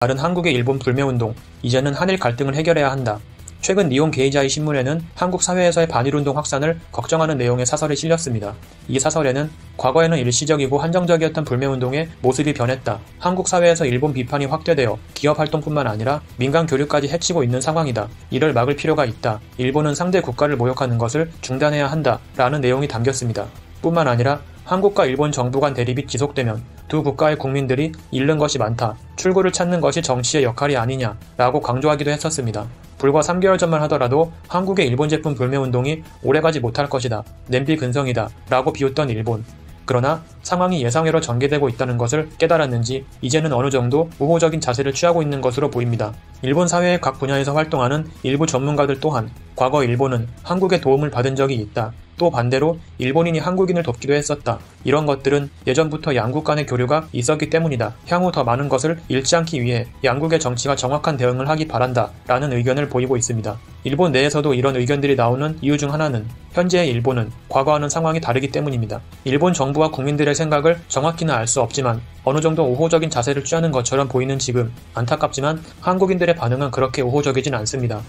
다른 한국의 일본 불매운동, 이제는 한일 갈등을 해결해야 한다. 최근 니혼 게이자이 신문에는 한국 사회에서의 반일운동 확산을 걱정하는 내용의 사설이 실렸습니다. 이 사설에는 과거에는 일시적이고 한정적이었던 불매운동의 모습이 변했다. 한국 사회에서 일본 비판이 확대되어 기업 활동뿐만 아니라 민간 교류까지 해치고 있는 상황이다. 이를 막을 필요가 있다. 일본은 상대 국가를 모욕하는 것을 중단해야 한다. 라는 내용이 담겼습니다. 뿐만 아니라 한국과 일본 정부 간 대립이 지속되면 두 국가의 국민들이 잃는 것이 많다. 출구를 찾는 것이 정치의 역할이 아니냐 라고 강조하기도 했었습니다. 불과 3개월 전만 하더라도 한국의 일본 제품 불매운동이 오래가지 못할 것이다. 냄비 근성이다. 라고 비웃던 일본. 그러나 상황이 예상외로 전개되고 있다는 것을 깨달았는지 이제는 어느 정도 우호적인 자세를 취하고 있는 것으로 보입니다. 일본 사회의 각 분야에서 활동하는 일부 전문가들 또한 과거 일본은 한국의 도움을 받은 적이 있다. 또 반대로 일본인이 한국인을 돕기도 했었다. 이런 것들은 예전부터 양국 간의 교류가 있었기 때문이다. 향후 더 많은 것을 잃지 않기 위해 양국의 정치가 정확한 대응을 하기 바란다. 라는 의견을 보이고 있습니다. 일본 내에서도 이런 의견들이 나오는 이유 중 하나는 현재의 일본은 과거와는 상황이 다르기 때문입니다. 일본 정부와 국민들의 생각을 정확히는 알 수 없지만 어느 정도 우호적인 자세를 취하는 것처럼 보이는 지금 안타깝지만 한국인들의 반응은 그렇게 우호적이진 않습니다.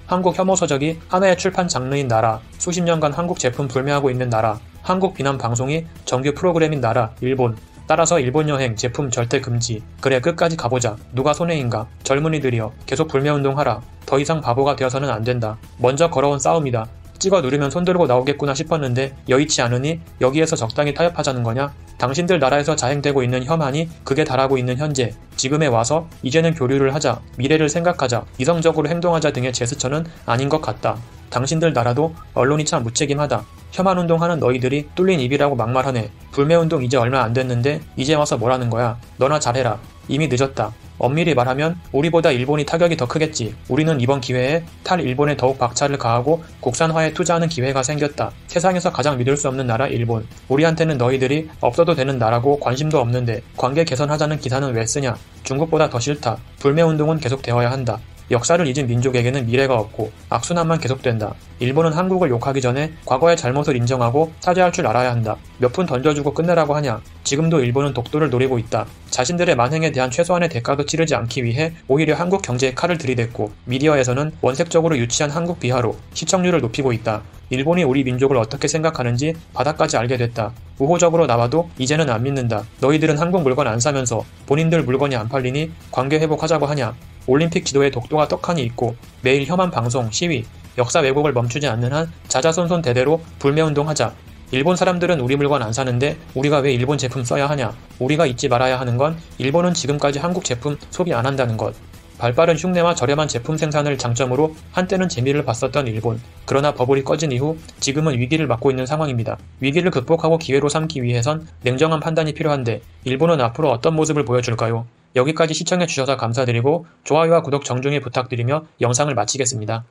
한국 혐오 서적이 하나의 출판 장르인 나라, 수십 년간 한국 제품 불매하고 있는 나라, 한국 비난 방송이 정규 프로그램인 나라, 일본. 따라서 일본 여행, 제품 절대 금지. 그래 끝까지 가보자. 누가 손해인가? 젊은이들이여 계속 불매운동하라. 더 이상 바보가 되어서는 안 된다. 먼저 걸어온 싸움이다. 찍어 누르면 손들고 나오겠구나 싶었는데 여의치 않으니 여기에서 적당히 타협하자는 거냐? 당신들 나라에서 자행되고 있는 혐한이 극에 달하고 있는 현재, 지금에 와서 이제는 교류를 하자, 미래를 생각하자, 이성적으로 행동하자 등의 제스처는 아닌 것 같다. 당신들 나라도 언론이 참 무책임하다. 혐한운동하는 너희들이 뚫린 입이라고 막말하네. 불매운동 이제 얼마 안 됐는데 이제 와서 뭐라는 거야. 너나 잘해라. 이미 늦었다. 엄밀히 말하면 우리보다 일본이 타격이 더 크겠지. 우리는 이번 기회에 탈일본에 더욱 박차를 가하고 국산화에 투자하는 기회가 생겼다. 세상에서 가장 믿을 수 없는 나라 일본. 우리한테는 너희들이 없어도 되는 나라고 관심도 없는데 관계 개선하자는 기사는 왜 쓰냐. 중국보다 더 싫다. 불매운동은 계속되어야 한다. 역사를 잊은 민족에게는 미래가 없고 악순환만 계속된다. 일본은 한국을 욕하기 전에 과거의 잘못을 인정하고 사죄할 줄 알아야 한다. 몇 푼 던져주고 끝내라고 하냐. 지금도 일본은 독도를 노리고 있다. 자신들의 만행에 대한 최소한의 대가도 치르지 않기 위해 오히려 한국 경제에 칼을 들이댔고 미디어에서는 원색적으로 유치한 한국 비하로 시청률을 높이고 있다. 일본이 우리 민족을 어떻게 생각하는지 바닥까지 알게 됐다. 우호적으로 나와도 이제는 안 믿는다. 너희들은 한국 물건 안 사면서 본인들 물건이 안 팔리니 관계 회복하자고 하냐. 올림픽 지도에 독도가 떡하니 있고 매일 혐한 방송, 시위, 역사 왜곡을 멈추지 않는 한 자자손손 대대로 불매운동하자. 일본 사람들은 우리 물건 안 사는데 우리가 왜 일본 제품 써야 하냐. 우리가 잊지 말아야 하는 건 일본은 지금까지 한국 제품 소비 안 한다는 것. 발빠른 흉내와 저렴한 제품 생산을 장점으로 한때는 재미를 봤었던 일본. 그러나 버블이 꺼진 이후 지금은 위기를 맞고 있는 상황입니다. 위기를 극복하고 기회로 삼기 위해선 냉정한 판단이 필요한데 일본은 앞으로 어떤 모습을 보여줄까요? 여기까지 시청해주셔서 감사드리고 좋아요와 구독 정중히 부탁드리며 영상을 마치겠습니다.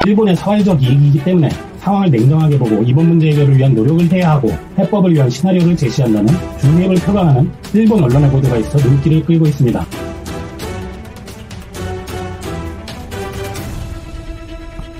일본의 사회적 이익이기 때문에 상황을 냉정하게 보고 이번 문제 해결을 위한 노력을 해야 하고 해법을 위한 시나리오를 제시한다는 중립을 표방하는 일본 언론의 보도가 있어 눈길을 끌고 있습니다.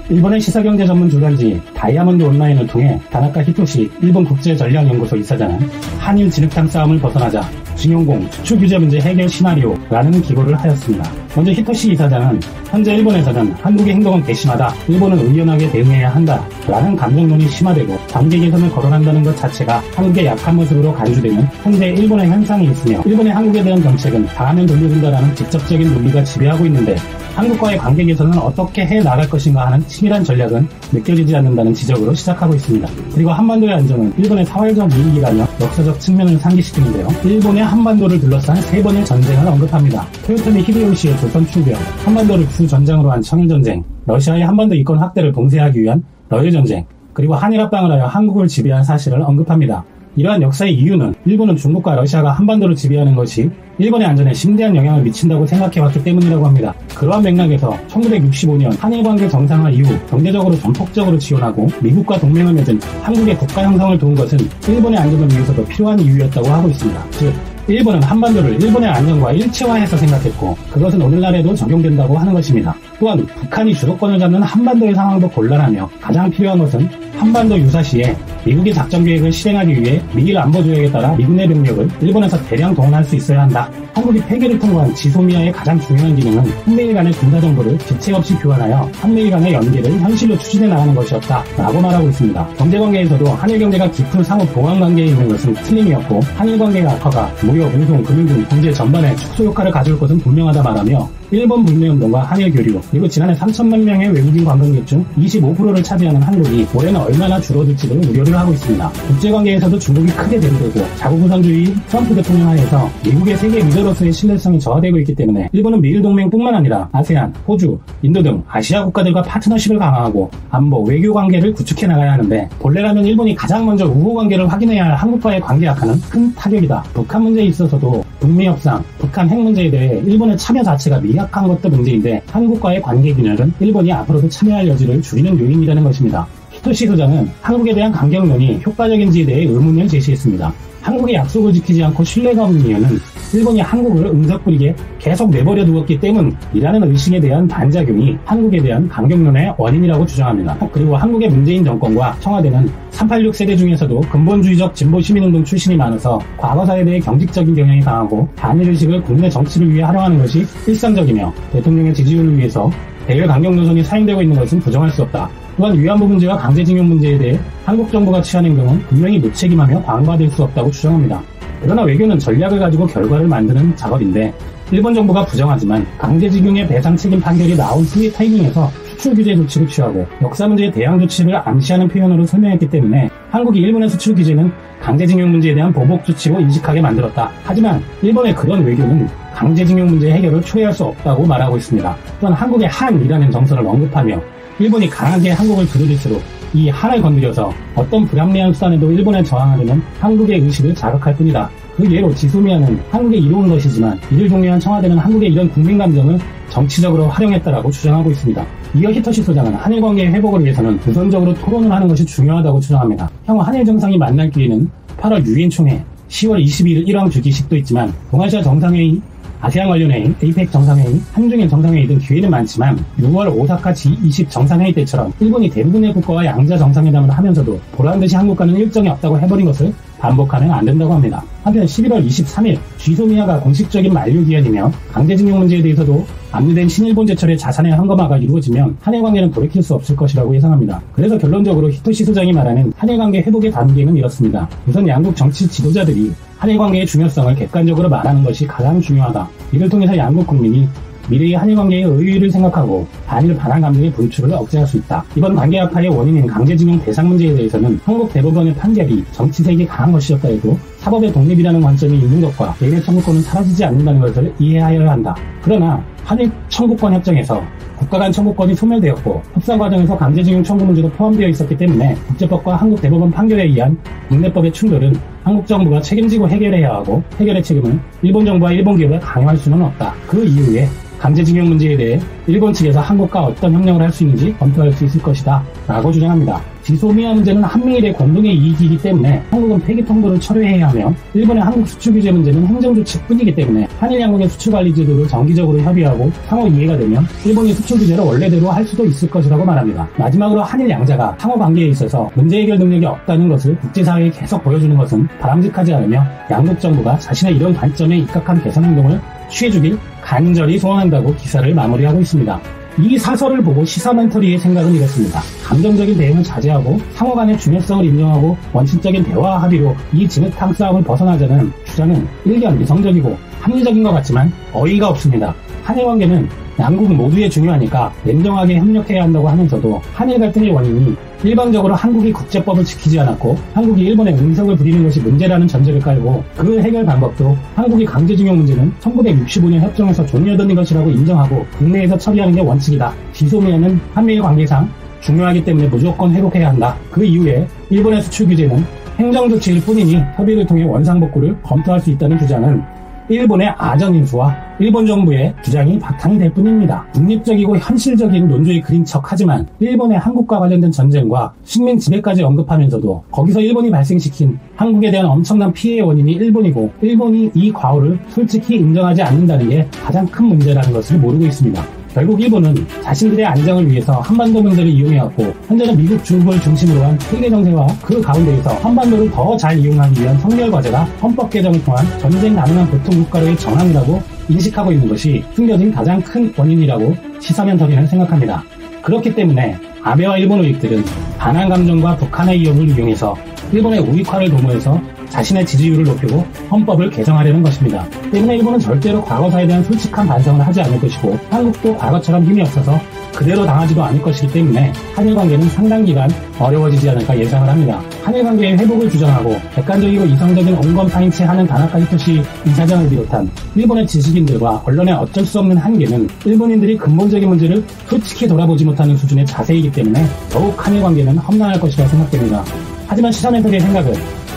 일본의 시사경제 전문 주간지 다이아몬드 온라인을 통해 다나카 히토시 일본 국제전략연구소 이사장은 한일 진흙탕 싸움을 벗어나자 징용공 수출 규제 문제 해결 시나리오라는 기고를 하였습니다. 먼저 히토시 이사장은 현재 일본에서는 한국의 행동은 괘씸하다, 일본은 의연하게 대응해야 한다 라는 감정론이 심화되고 관계 개선을 거론한다는 것 자체가 한국의 약한 모습으로 간주되는 현재 일본의 현상이 있으며 일본의 한국에 대한 정책은 다하면 돌려준다라는 직접적인 논리가 지배하고 있는데 한국과의 관계 개선은 어떻게 해나갈 것인가 하는 치밀한 전략은 느껴지지 않는다는 지적으로 시작하고 있습니다. 그리고 한반도의 안정은 일본의 사회적 이익이라며 역사적 측면을 상기시키는데요. 일본의 한반도를 둘러싼 세 번의 전쟁을 언급합니다. 토요토미 히데요시의 조선 출병, 한반도를 주전장으로 한 청일전쟁, 러시아의 한반도 이권 확대를 봉쇄하기 위한 러일전쟁, 그리고 한일합방을 하여 한국을 지배한 사실을 언급합니다. 이러한 역사의 이유는 일본은 중국과 러시아가 한반도를 지배하는 것이 일본의 안전에 심대한 영향을 미친다고 생각해왔기 때문이라고 합니다. 그러한 맥락에서 1965년 한일관계 정상화 이후 경제적으로 전폭적으로 지원하고 미국과 동맹을 맺은 한국의 국가 형성을 도운 것은 일본의 안전을 위해서도 필요한 이유였다고 하고 있습니다. 즉, 일본은 한반도를 일본의 안전과 일체화해서 생각했고 그것은 오늘날에도 적용된다고 하는 것입니다. 또한 북한이 주도권을 잡는 한반도의 상황도 곤란하며 가장 필요한 것은 한반도 유사시에 미국의 작전 계획을 실행하기 위해 미일 안보 조약에 따라 미군 내 병력을 일본에서 대량 동원할 수 있어야 한다. 한국이 폐기를 통과한 지소미아의 가장 중요한 기능은 한미일 간의 군사 정보를 지체 없이 교환하여 한미일 간의 연계를 현실로 추진해 나가는 것이었다 라고 말하고 있습니다. 경제관계에서도 한일 경제가 깊은 상호 보완 관계에 있는 것은 틀림이었고 한일 관계의 악화가 무역, 운송, 금융 등 경제 전반에 축소 효과를 가져올 것은 분명하다 말하며 일본 불매운동과 한일 교류, 그리고 지난해 3천만 명의 외국인 관광객 중 25%를 차지하는 한국이 올해는 얼마나 줄어들지를 우려를 하고 있습니다. 국제관계에서도 중국이 크게 대두되고 자국 우선주의 트럼프 대통령 하에서 미국의 세계 리더로서의 신뢰성이 저하되고 있기 때문에 일본은 미일 동맹뿐만 아니라 아세안, 호주, 인도 등 아시아 국가들과 파트너십을 강화하고 안보, 외교 관계를 구축해 나가야 하는데 본래라면 일본이 가장 먼저 우호 관계를 확인해야 할 한국과의 관계 악화는 큰 타격이다. 북한 문제에 있어서도 북미 협상, 북한 핵 문제에 대해 일본의 참여 자체가 미약한 것도 문제인데 한국과의 관계 균열은 일본이 앞으로도 참여할 여지를 줄이는 요인이라는 것입니다. 히토시 소장은 한국에 대한 강경론이 효과적인지에 대해 의문을 제시했습니다. 한국의 약속을 지키지 않고 신뢰가 없는 이유는 일본이 한국을 응석부리게 계속 내버려 두었기 때문이라는 의식에 대한 반작용이 한국에 대한 강경론의 원인이라고 주장합니다. 그리고 한국의 문재인 정권과 청와대는 386 세대 중에서도 근본주의적 진보 시민운동 출신이 많아서 과거사에 대해 경직적인 경향이 강하고 반일의식을 국내 정치를 위해 활용하는 것이 일상적이며 대통령의 지지율을 위해서 대외 강경 노선이 사용되고 있는 것은 부정할 수 없다. 또한 위안부 문제와 강제징용 문제에 대해 한국 정부가 취한 행동은 분명히 무책임하며 광과될 수 없다고 주장합니다. 그러나 외교는 전략을 가지고 결과를 만드는 작업인데 일본 정부가 부정하지만 강제징용의 배상 책임 판결이 나온 후의 타이밍에서 수출 규제 조치를 취하고 역사 문제의 대항 조치를 암시하는 표현으로 설명했기 때문에 한국이 일본의 수출 규제는 강제징용 문제에 대한 보복 조치로 인식하게 만들었다. 하지만 일본의 그런 외교는 강제징용 문제 해결을 초래할 수 없다고 말하고 있습니다. 또한 한국의 한이라는 정서를 언급하며 일본이 강하게 한국을 두드릴수록 이 한을 건드려서 어떤 불합리한 수단에도 일본에 저항하려는 한국의 의식을 자극할 뿐이다. 그 예로 지소미아는 한국에 이로운 것이지만 이를 종료한 청와대는 한국의 이런 국민 감정을 정치적으로 활용했다라고 주장하고 있습니다. 이어 히토시 소장은 한일 관계의 회복을 위해서는 우선적으로 토론을 하는 것이 중요하다고 주장합니다. 향후 한일 정상이 만날 기회는 8월 유엔 총회, 10월 22일 1왕 주기식도 있지만 동아시아 정상회의, 아세안 관련회의, 에이펙 정상회의, 한중일 정상회의 등 기회는 많지만 6월 오사카 G20 정상회의 때처럼 일본이 대부분의 국가와 양자 정상회담을 하면서도 보란듯이 한국과는 일정이 없다고 해버린 것을 반복하면 안 된다고 합니다. 한편 11월 23일 지소미아가 공식적인 만료기한이며 강제징용 문제에 대해서도 압류된 신일본 제철의 자산의 한검화가 이루어지면 한일 관계는 돌이킬 수 없을 것이라고 예상합니다. 그래서 결론적으로 히토시 소장이 말하는 한일 관계 회복의 단계는 이렇습니다. 우선 양국 정치 지도자들이 한일 관계의 중요성을 객관적으로 말하는 것이 가장 중요하다. 이를 통해서 양국 국민이 미래의 한일 관계의 의의를 생각하고 반일 반한 감정의 분출을 억제할 수 있다. 이번 관계 악화의 원인인 강제징용 배상 문제에 대해서는 한국 대법원의 판결이 정치색이 강한 것이었다 해도 사법의 독립이라는 관점이 있는 것과 개인의 청구권은 사라지지 않는다는 것을 이해하여야 한다. 그러나 한일 청구권 협정에서 국가 간 청구권이 소멸되었고 협상 과정에서 강제징용 청구 문제도 포함되어 있었기 때문에 국제법과 한국 대법원 판결에 의한 국내법의 충돌은 한국 정부가 책임지고 해결해야 하고 해결의 책임을 일본 정부와 일본 기업에 강요할 수는 없다. 그 이후에 강제징용 문제에 대해 일본 측에서 한국과 어떤 협력을 할 수 있는지 검토할 수 있을 것이다 라고 주장합니다. 지소미아 문제는 한미일의 공동의 이익이기 때문에 한국은 폐기 통보를 철회해야 하며 일본의 한국 수출 규제 문제는 행정조치뿐이기 때문에 한일 양국의 수출 관리 제도를 정기적으로 협의하고 상호 이해가 되면 일본이 수출 규제를 원래대로 할 수도 있을 것이라고 말합니다. 마지막으로 한일 양자가 상호 관계에 있어서 문제 해결 능력이 없다는 것을 국제사회에 계속 보여주는 것은 바람직하지 않으며 양국 정부가 자신의 이런 관점에 입각한 개선 행동을 취해주길 간절히 소원한다고 기사를 마무리하고 있습니다. 이 사설을 보고 시사멘터리의 생각은 이렇습니다. 감정적인 대응을 자제하고 상호 간의 중요성을 인정하고 원칙적인 대화 합의로 이 진흙탕 싸움을 벗어나자는 주장은 일견 이성적이고 합리적인 것 같지만 어이가 없습니다. 한일 관계는 양국 모두에 중요하니까 냉정하게 협력해야 한다고 하면서도 한일 갈등의 원인이 일방적으로 한국이 국제법을 지키지 않았고 한국이 일본에 응석을 부리는 것이 문제라는 전제를 깔고 그 해결 방법도 한국이 강제징용 문제는 1965년 협정에서 종료된 것이라고 인정하고 국내에서 처리하는 게 원칙이다. 지소미아는 한미일 관계상 중요하기 때문에 무조건 회복해야 한다. 그 이후에 일본의 수출 규제는 행정조치일 뿐이니 협의를 통해 원상복구를 검토할 수 있다는 주장은 일본의 아전인수와 일본 정부의 주장이 바탕이 될 뿐입니다. 독립적이고 현실적인 논조에 그린 척하지만 일본의 한국과 관련된 전쟁과 식민 지배까지 언급하면서도 거기서 일본이 발생시킨 한국에 대한 엄청난 피해의 원인이 일본이고 일본이 이 과오를 솔직히 인정하지 않는다는 게 가장 큰 문제라는 것을 모르고 있습니다. 결국 일본은 자신들의 안정을 위해서 한반도 문제를 이용해왔고 현재는 미국 중국을 중심으로 한 세계 정세와 그 가운데에서 한반도를 더 잘 이용하기 위한 선결 과제가 헌법 개정을 통한 전쟁 가능한 보통 국가로의 전환이라고 인식하고 있는 것이 숨겨진 가장 큰 원인이라고 시사면터리는 생각합니다. 그렇기 때문에 아베와 일본 우익들은 반한 감정과 북한의 위협을 이용해서 일본의 우익화를 도모해서 자신의 지지율을 높이고 헌법을 개정하려는 것입니다. 때문에 일본은 절대로 과거사에 대한 솔직한 반성을 하지 않을 것이고 한국도 과거처럼 힘이 없어서 그대로 당하지도 않을 것이기 때문에 한일 관계는 상당 기간 어려워지지 않을까 예상을 합니다. 한일 관계의 회복을 주장하고 객관적이고 이성적인 온검사인치 하는 다나카 히토시 이사장을 비롯한 일본의 지식인들과 언론의 어쩔 수 없는 한계는 일본인들이 근본적인 문제를 솔직히 돌아보지 못하는 수준의 자세이기 때문에 더욱 한일 관계는 험난할 것이라 생각됩니다. 하지만 시사멘터리의 생각은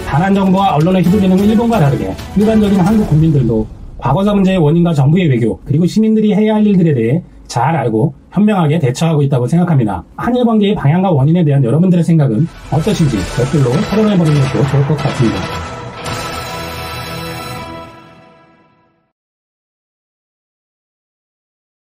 반한 정부와 언론에 휘둘리는 일본과 다르게 일반적인 한국 국민들도 과거사 문제의 원인과 정부의 외교 그리고 시민들이 해야 할 일들에 대해 잘 알고 현명하게 대처하고 있다고 생각합니다. 한일 관계의 방향과 원인에 대한 여러분들의 생각은 어떠신지 댓글로 토론해보는 것도 좋을 것 같습니다.